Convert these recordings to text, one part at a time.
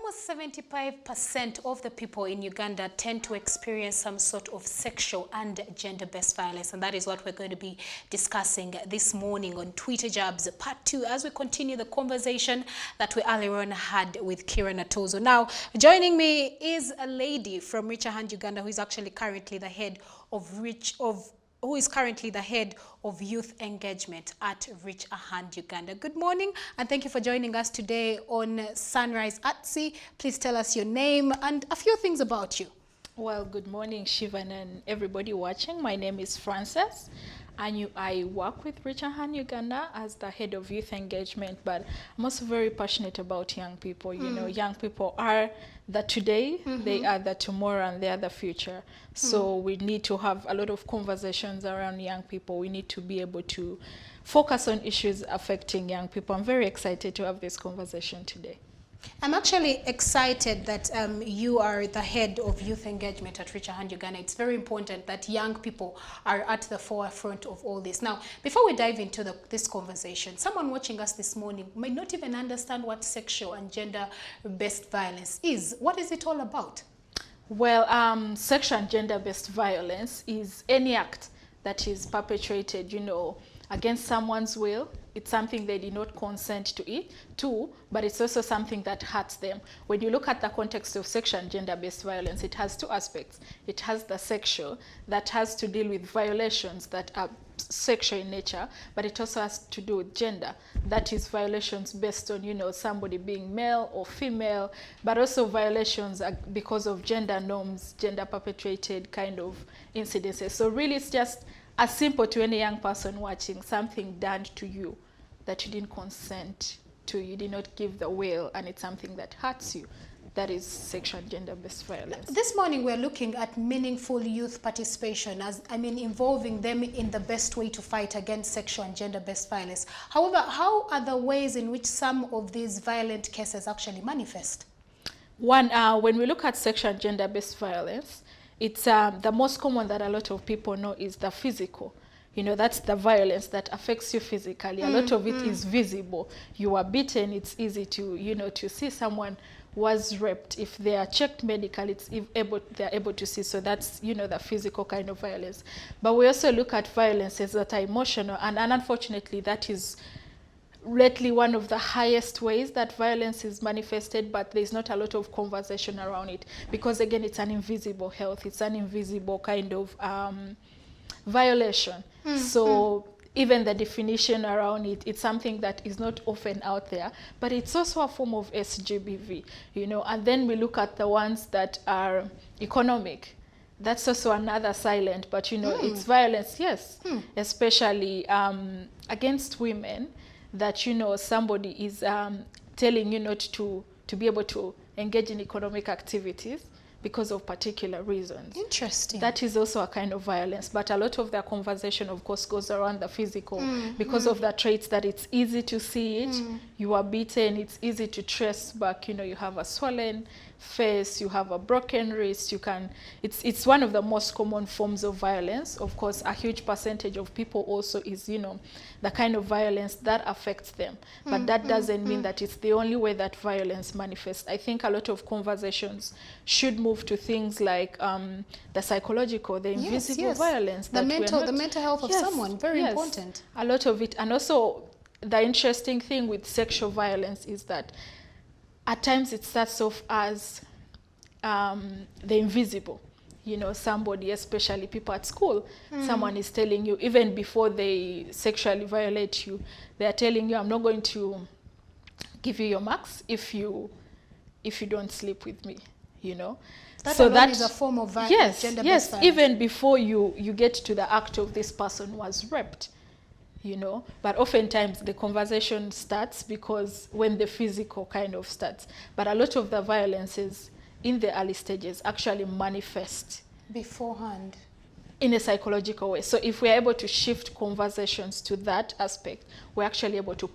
almost 75% of the people in Uganda tend to experience some sort of sexual and gender-based violence, and that is what we're going to be discussing this morning on Twitter Jabs Part 2 as we continue the conversation that we earlier on had with Kira Natozo. Now, joining me is a lady from Reach a Hand Uganda who is actually currently the head of youth engagement at Reach a Hand Uganda. Good morning and thank you for joining us today on Sunrise at Sea. Please tell us your name and a few things about you. Well, good morning, Shivan, and everybody watching. My name is Frances, and I work with Reach a Hand Uganda as the head of youth engagement, but I'm also very passionate about young people. You know, young people are the today, they are the tomorrow, and they are the future. So we need to have a lot of conversations around young people. We need to be able to focus on issues affecting young people. I'm very excited to have this conversation today. I'm actually excited that you are the head of youth engagement at Reach a Hand Uganda. It's very important that young people are at the forefront of all this. Now, before we dive into this conversation, someone watching us this morning might not even understand what sexual and gender-based violence is. What is it all about? Well, sexual and gender-based violence is any act that is perpetrated, you know, against someone's will. It's something they did not consent to, but it's also something that hurts them. When you look at the context of sexual and gender-based violence, it has two aspects. It has the sexual, that has to deal with violations that are sexual in nature, but it also has to do with gender. That is violations based on, you know, somebody being male or female, but also violations because of gender norms, gender perpetrated kind of incidences. So really it's just as simple to any young person watching, something done to you that you didn't consent to, you did not give the will, and it's something that hurts you. That is sexual and gender-based violence. This morning we're looking at meaningful youth participation, involving them in the best way to fight against sexual and gender-based violence. However, how are the ways in which some of these violent cases actually manifest? One, when we look at sexual and gender-based violence, it's the most common that a lot of people know is the physical. You know, that's the violence that affects you physically. A lot of it is visible. You are beaten. It's easy to, you know, to see someone was raped. If they are checked medically, they're able to see. So that's, you know, the physical kind of violence. But we also look at violences that are emotional, and unfortunately that is lately one of the highest ways that violence is manifested, but there's not a lot of conversation around it because, again, it's an invisible health. It's an invisible kind of violation. So even the definition around it, it's something that is not often out there, but it's also a form of SGBV, you know. And then we look at the ones that are economic. That's also another silent, but, you know, it's violence, yes, especially against women, that, you know, somebody is telling you not to be able to engage in economic activities because of particular reasons. Interesting. That is also a kind of violence, but a lot of the conversation, of course, goes around the physical because of the traits that it's easy to see it. You are beaten, it's easy to trace back, you know, you have a swollen face, you have a broken wrist, you can, it's one of the most common forms of violence. Of course, a huge percentage of people also is, you know, the kind of violence that affects them. But that doesn't mean that it's the only way that violence manifests. I think a lot of conversations should move to things like the psychological, the invisible violence. The mental health of someone, very important. A lot of it. And also the interesting thing with sexual violence is that at times it starts off as the invisible. You know, somebody, especially people at school, someone is telling you, even before they sexually violate you, they are telling you, I'm not going to give you your marks if you don't sleep with me, you know. That is a form of violence, gender-based violence. Even before you get to the act of this person was raped, you know. But oftentimes the conversation starts because when the physical kind of starts. But a lot of the violences in the early stages actually manifest beforehand in a psychological way. So if we're able to shift conversations to that aspect, we're actually able to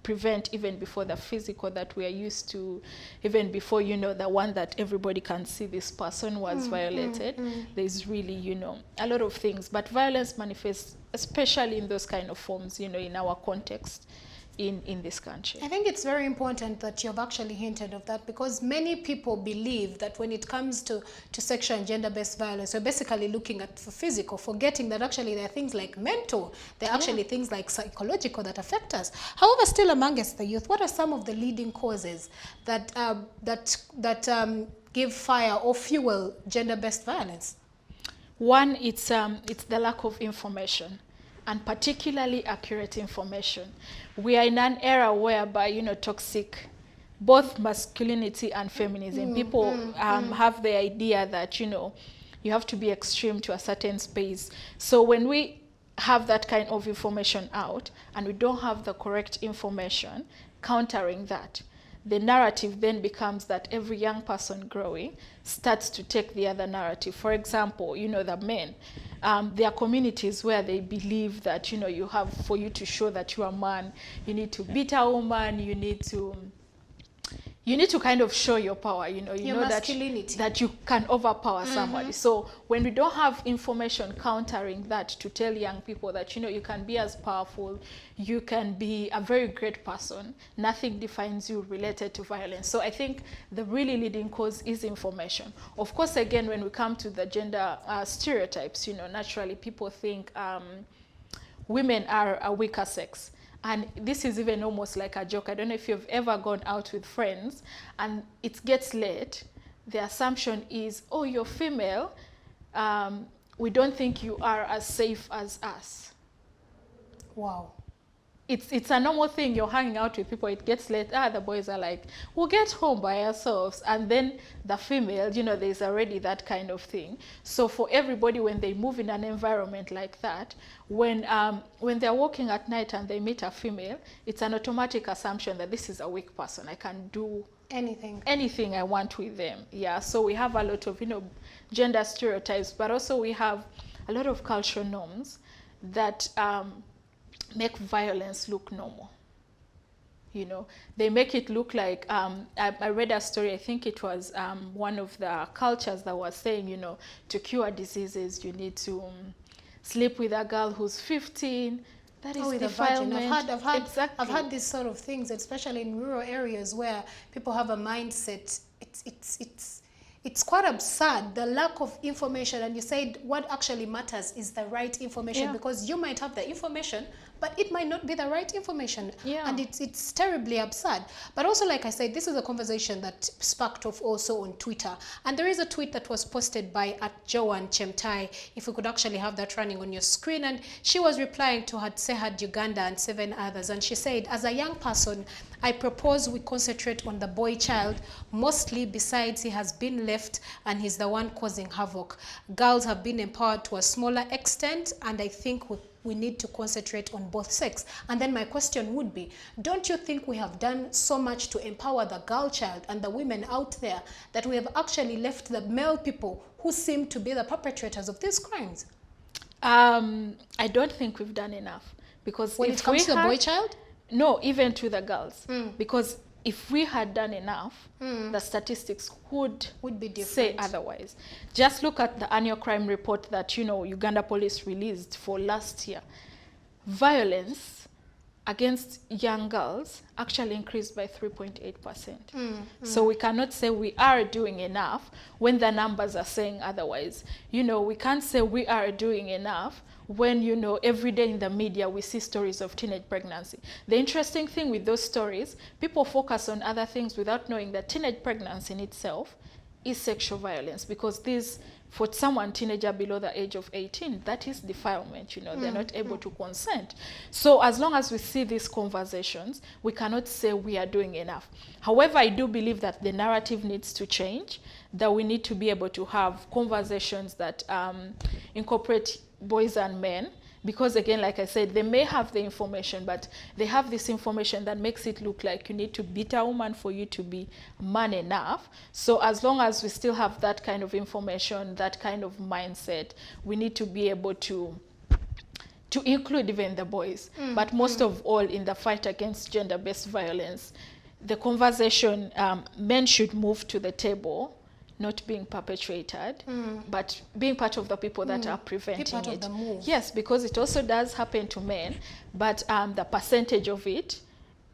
prevent even before the physical that we are used to, even before, you know, the one that everybody can see this person was violated. There's really, you know, a lot of things. But violence manifests especially in those kind of forms, you know, in our context. in this country. I think it's very important that you've actually hinted of that, because many people believe that when it comes to sexual and gender-based violence, we're basically looking at physical, forgetting that actually there are things like mental, there are actually things like psychological that affect us. However, still amongst the youth, what are some of the leading causes that give fire or fuel gender-based violence? One, it's the lack of information, and particularly accurate information. We are in an era whereby, you know, toxic, both masculinity and feminism. People have the idea that, you know, you have to be extreme to a certain space. So when we have that kind of information out and we don't have the correct information countering that, the narrative then becomes that every young person growing starts to take the other narrative. For example, you know, the men, there are communities where they believe that, you know, you have, for you to show that you are a man, you need to beat a woman, you need to kind of show your power, you know, your masculinity, that you can overpower somebody. So when we don't have information countering that to tell young people that, you know, you can be as powerful, you can be a very great person, nothing defines you related to violence. So I think the really leading cause is information. Of course, again, when we come to the gender stereotypes, you know, naturally people think women are a weaker sex. And this is even almost like a joke. I don't know if you've ever gone out with friends and it gets late. The assumption is, oh, you're female. We don't think you are as safe as us. Wow. It's a normal thing. You're hanging out with people, it gets late. The boys are like, we'll get home by ourselves. And then the female, you know, there's already that kind of thing. So for everybody, when they move in an environment like that, when they're walking at night and they meet a female, it's an automatic assumption that this is a weak person. I can do anything I want with them. Yeah, so we have a lot of, you know, gender stereotypes, but also we have a lot of cultural norms that make violence look normal. You know, they make it look like, I read a story, I think it was one of the cultures that was saying, you know, to cure diseases, you need to sleep with a girl who's 15. That is defilement. I've had these sort of things, especially in rural areas where people have a mindset. It's quite absurd, the lack of information. And you said what actually matters is the right information, because you might have the information, but it might not be the right information. And it's terribly absurd. But also, like I said, this is a conversation that sparked off also on Twitter. And there is a tweet that was posted by @Joan Chemtai, if we could actually have that running on your screen. And she was replying to Sehad Uganda and 7 others. And she said, as a young person, I propose we concentrate on the boy child, mostly besides he has been left and he's the one causing havoc. Girls have been empowered to a smaller extent, and I think we need to concentrate on both sex. And then my question would be, don't you think we have done so much to empower the girl child and the women out there that we have actually left the male people who seem to be the perpetrators of these crimes? I don't think we've done enough, because when it comes to the boy child? No, even to the girls. Because if we had done enough, the statistics would be different. Say otherwise. Just look at the annual crime report that, you know, Uganda police released for last year. Violence against young girls actually increased by 3.8%. So we cannot say we are doing enough when the numbers are saying otherwise. You know, we can't say we are doing enough when, you know, every day in the media we see stories of teenage pregnancy. The interesting thing with those stories, people focus on other things without knowing that teenage pregnancy in itself is sexual violence, because this, for someone teenager below the age of 18, that is defilement. You know, they're not able to consent. So as long as we see these conversations, we cannot say we are doing enough. However, I do believe that the narrative needs to change, that we need to be able to have conversations that incorporate boys and men, because again, like I said, they may have the information, but they have this information that makes it look like you need to beat a woman for you to be man enough. So as long as we still have that kind of information, that kind of mindset, we need to be able to include even the boys. But most of all, in the fight against gender-based violence, the conversation, men should move to the table, not being perpetrated, but being part of the people that are preventing part it. Of the move. Yes, because it also does happen to men, but the percentage of it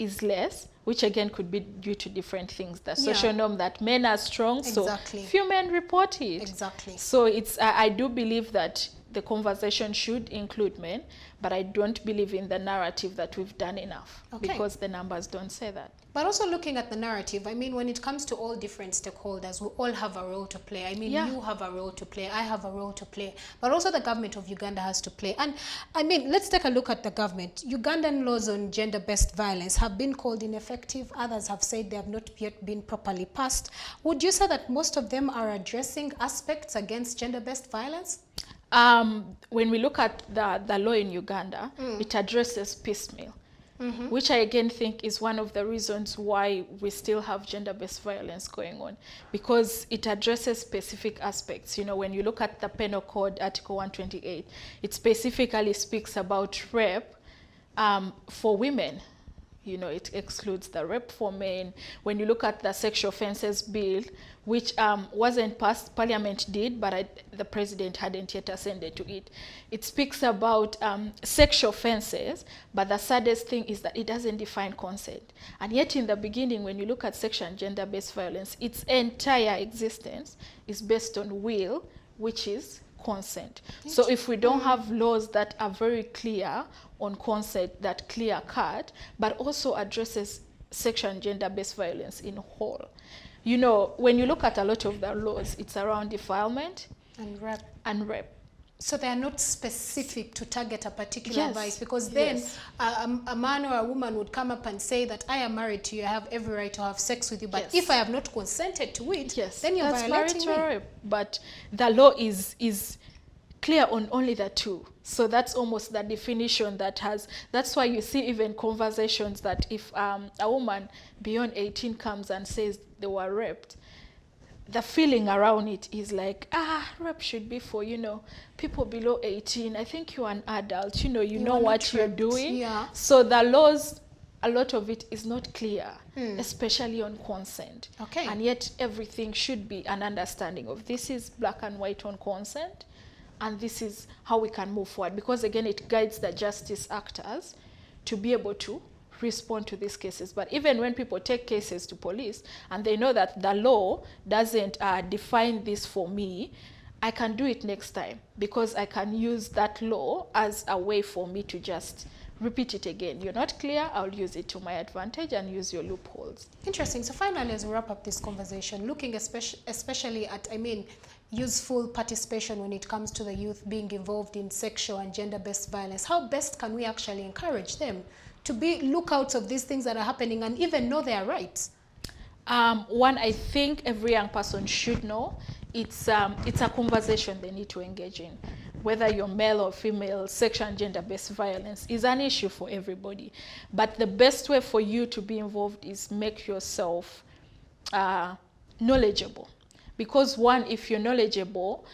is less, which again could be due to different things. The social norm that men are strong, Exactly. so few men report it. Exactly. So it's I do believe that the conversation should include men, but I don't believe in the narrative that we've done enough, because the numbers don't say that. But also looking at the narrative, I mean, when it comes to all different stakeholders, we all have a role to play. I mean, you have a role to play, I have a role to play, but also the government of Uganda has to play. And I mean, let's take a look at the government. Ugandan laws on gender-based violence have been called ineffective. Others have said they have not yet been properly passed. Would you say that most of them are addressing aspects against gender-based violence? When we look at the law in Uganda, it addresses piecemeal. Which I again think is one of the reasons why we still have gender-based violence going on, because it addresses specific aspects. You know, when you look at the Penal Code, Article 128, it specifically speaks about rape for women. You know, it excludes the rape for men. When you look at the Sexual Offences Bill, which wasn't passed, Parliament did, but the President hadn't yet ascended to it. It speaks about sexual offences, but the saddest thing is that it doesn't define consent. And yet in the beginning, when you look at sexual and gender-based violence, its entire existence is based on will, which is consent. So if we don't have laws that are very clear on consent, that clear cut, but also addresses sexual and gender-based violence in whole. You know, when you look at a lot of the laws, it's around defilement and rape. So they are not specific to target a particular vice, because then a man or a woman would come up and say that I am married to you, I have every right to have sex with you, but if I have not consented to it, then you're violating me. Rape. But the law is clear on only the two. So that's almost the definition that has, that's why you see even conversations that if a woman beyond 18 comes and says they were raped, the feeling around it is like, rape should be for, you know, people below 18. I think you're an adult, you know, you know what you're doing. Yeah. So the laws, a lot of it is not clear, especially on consent. Okay. And yet everything should be an understanding of this is black and white on consent, and this is how we can move forward. Because again, it guides the justice actors to be able to respond to these cases. But even when people take cases to police and they know that the law doesn't define this for me, I can do it next time, because I can use that law as a way for me to just repeat it again. You're not clear, I'll use it to my advantage and use your loopholes. Interesting. So finally, as we wrap up this conversation, looking especially at, I mean, useful participation when it comes to the youth being involved in sexual and gender-based violence, how best can we actually encourage them to be lookouts of these things that are happening and even know their rights? One, I think every young person should know, it's a conversation they need to engage in. Whether you're male or female, sexual and gender-based violence is an issue for everybody. But the best way for you to be involved is make yourself knowledgeable. Because one, if you're knowledgeable,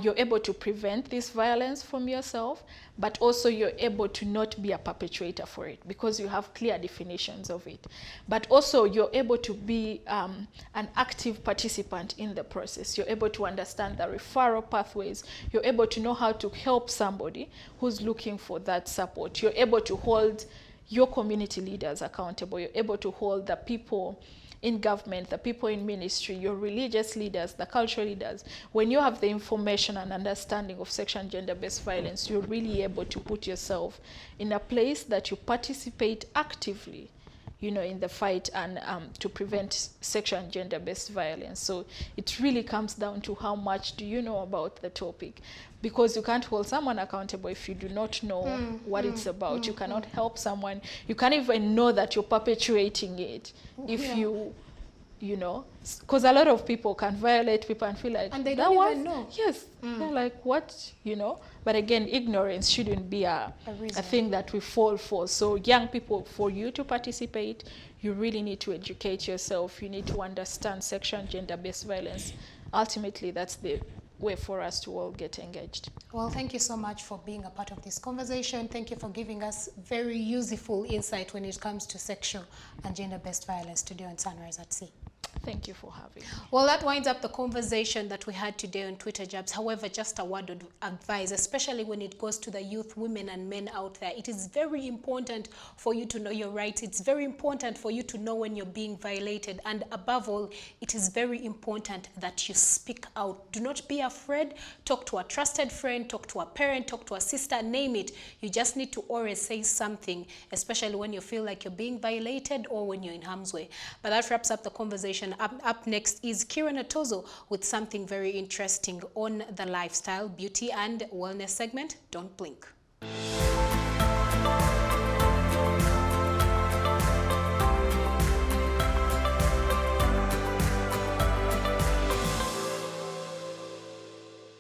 you're able to prevent this violence from yourself, but also you're able to not be a perpetrator for it, because you have clear definitions of it. But also you're able to be an active participant in the process. You're able to understand the referral pathways. You're able to know how to help somebody who's looking for that support. You're able to hold your community leaders accountable. You're able to hold the people in government, the people in ministry, your religious leaders, the cultural leaders. When you have the information and understanding of sexual and gender-based violence, you're really able to put yourself in a place that you participate actively, you know, in the fight and to prevent sexual and gender-based violence. So it really comes down to how much do you know about the topic, because you can't hold someone accountable if you do not know what it's about. You cannot help someone. You can't even know that you're perpetuating it if you know, because a lot of people can violate people and feel like, and they don't even know. Yes, they're like, what, you know? But again, ignorance shouldn't be a thing that we fall for. So young people, for you to participate, you really need to educate yourself. You need to understand sexual and gender-based violence. Ultimately, that's the way for us to all get engaged. Well, thank you so much for being a part of this conversation. Thank you for giving us very useful insight when it comes to sexual and gender-based violence today on Sunrise at Sea. Thank you for having me. Well, that winds up the conversation that we had today on Twitter Jabs. However, just a word of advice, especially when it goes to the youth, women and men out there. It is very important for you to know your rights. It's very important for you to know when you're being violated. And above all, it is very important that you speak out. Do not be afraid. Talk to a trusted friend, talk to a parent, talk to a sister, name it. You just need to always say something, especially when you feel like you're being violated or when you're in harm's way. But that wraps up the conversation. Up next is Kieran Atozo with something very interesting on the lifestyle, beauty and wellness segment. Don't blink.